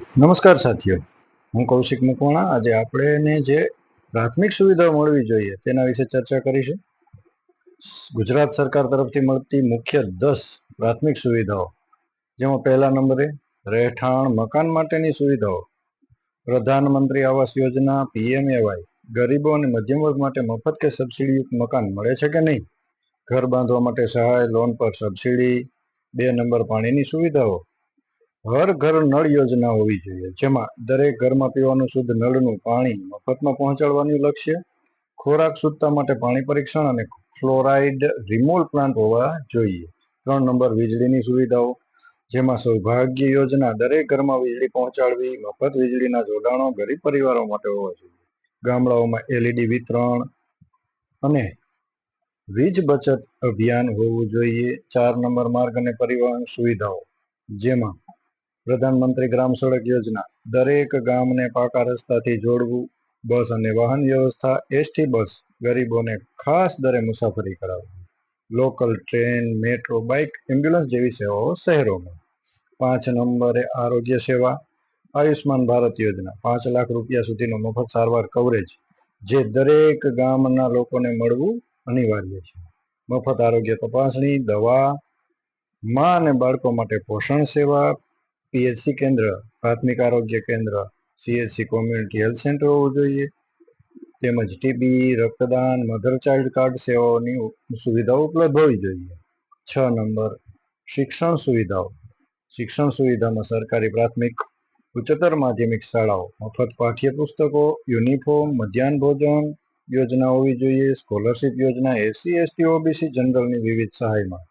નમસ્કાર સાથીઓ, હું કૌશિક મકવાણા. આજે આપણે જે પ્રાથમિક સુવિધાઓ મળવી જોઈએ તેના વિશે ચર્ચા કરીશું. ગુજરાત સરકાર તરફથી મળતી મુખ્ય 10 પ્રાથમિક સુવિધાઓ, જેમાં પહેલા નંબરે રહેઠાણ મકાન માટેની સુવિધાઓ. પ્રધાનમંત્રી આવાસ યોજના PMAY ગરીબો અને મધ્યમ વર્ગ માટે મફત કે સબસિડીયુક્ત મકાન મળે છે કે નહીં. ઘર બાંધવા માટે સહાય, લોન પર સબસિડી. 2 નંબર પાણીની સુવિધાઓ. હર ઘર નળ યોજના હોવી જોઈએ, જેમાં દરેક ઘરમાં પીવાનું શુદ્ધ નળનું પાણી મફતમાં પહોંચાડવાનું લક્ષ્ય. ખોરાક શુદ્ધતા માટે પાણી પરીક્ષણ અને ફ્લોરાઇડ રિમૂવલ પ્લાન્ટ હોવા જોઈએ. 3 નંબર વીજળીની સુવિધાઓ, જેમાં સૌભાગ્ય યોજના દરેક ઘરમાં વીજળી પહોંચાડવી. મફત વીજળીના જોડાણો ગરીબ પરિવારો માટે હોવા જોઈએ. ગામડાઓમાં LED વિતરણ અને વીજ બચત અભિયાન હોવું જોઈએ. 4 નંબર માર્ગ અને પરિવહન સુવિધાઓ, જેમાં પ્રધાનમંત્રી ગ્રામ સડક યોજના દરેક ગામને પાકા રસ્તાથી જોડવું. બસ અને વાહન વ્યવસ્થા, ST બસ ગરીબોને ખાસ દરે મુસાફરી કરાવવી. Local train, metro, bike, ambulance જેવી સેવાઓ શહેરોમાં. 5 નંબરે આરોગ્ય સેવા. આયુષ્માન ભારત યોજના 5 લાખ રૂપિયા સુધીનો મફત સારવાર કવરેજ, જે દરેક ગામના લોકોને મળવું અનિવાર્ય છે. મફત આરોગ્ય તપાસણી, દવા, મા અને બાળકો માટે પોષણ સેવા. PHC કેન્દ્ર, પ્રાથમિક આરોગ્ય કેન્દ્ર, CHC કોમ્યુનિટી હેલ્થ સેન્ટર હોવું જોઈએ. તેમજ TB, રક્તદાન, મધર ચાઇલ્ડ કાર્ડ સેવાઓની સુવિધાઓ ઉપલબ્ધ હોવી જોઈએ. 6 નંબર શિક્ષણ સુવિધાઓ. શિક્ષણ સુવિધામાં સરકારી પ્રાથમિક, ઉચ્ચતર માધ્યમિક શાળાઓ, મફત પાઠ્યપુસ્તકો, યુનિફોર્મ, મધ્યાહન ભોજન યોજના હોવી જોઈએ. સ્કોલરશિપ યોજના SC, ST, OBC જનરલની વિવિધ સહાયમાં.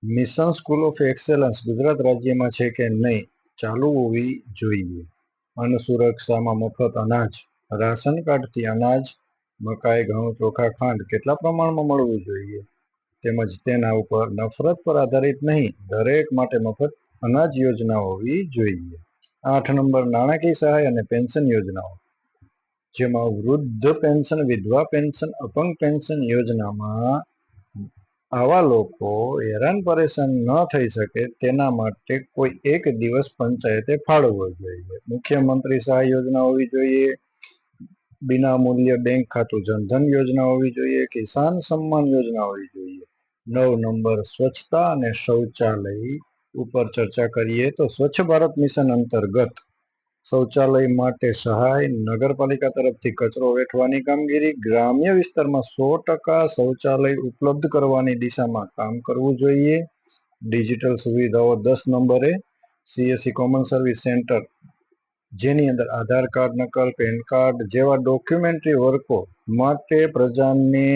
Mission school of excellence Gujarat રાજ્યમાં છે કે નહીં, ચાલુ હોવી જોઈએ. અન્ન સુરક્ષામાં મફત અનાજ, રાશન કાર્ડથી અનાજ, મકાઈ, ઘઉં, ચોખા, ખાંડ કેટલા પ્રમાણમાં મળવું જોઈએ. તેમજ તેના ઉપર નફરત પર આધારિત નહીં, દરેક માટે મફત અનાજ યોજના હોવી જોઈએ. 8 નંબર નાણાકીય સહાય અને પેન્શન યોજનાઓ, જેમાં વૃદ્ધ પેન્શન, વિધવા પેન્શન, અપંગ પેન્શન યોજનામાં આવા લોકો હેરાન પરેશાન ન થઈ શકે તેના માટે કોઈ એક દિવસ પંચાયતે ફાળવવો જોઈએ. મુખ્યમંત્રી સહાય યોજના હોવી જોઈએ. બિના મૂલ્ય બેંક ખાતું જનધન યોજના હોવી જોઈએ. કિસાન સન્માન યોજના હોવી જોઈએ. 9 નંબર સ્વચ્છતા અને શૌચાલય ઉપર ચર્ચા કરીએ તો સ્વચ્છ ભારત મિશન અંતર્ગત શૌચાલય માટે સહાય, નગરપાલિકા તરફથી કચરો વેઠવાની કામગીરી, ગ્રામ્ય વિસ્તારમાં 100% શૌચાલય ઉપલબ્ધ કરવાની દિશામાં કામ કરવું જોઈએ. ડિજિટલ સુવિધાઓ 10 નંબરે CSC કોમન સર્વિસ સેન્ટર, જેની અંદર આધાર કાર્ડ નકલ, પેન કાર્ડ જેવા ડોક્યુમેન્ટરી વર્કો માટે પ્રજાને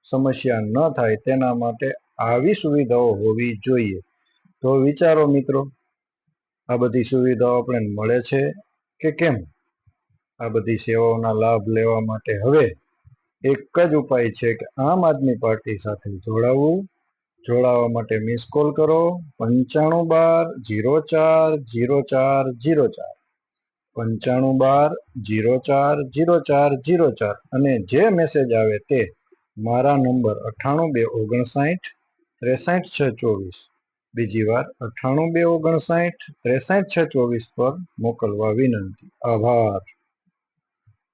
સમસ્યા ન થાય તેના માટે આવી સુવિધાઓ હોવી જોઈએ. તો વિચારો મિત્રો, આ બધી સુવિધાઓ આપણે મળે છે કે કેમ? આ બધી સેવાઓના લાભ લેવા માટે હવે એક જ ઉપાય છે કે આમ આદમી પાર્ટી સાથે જોડાવવું. જોડાવા માટે મિસ કોલ કરો 9512040404, 9512040404, અને જે મેસેજ આવે તે મારા નંબર 9825963624, બીજી વાર 9825963624 પર મોકલવા વિનંતી. આભાર.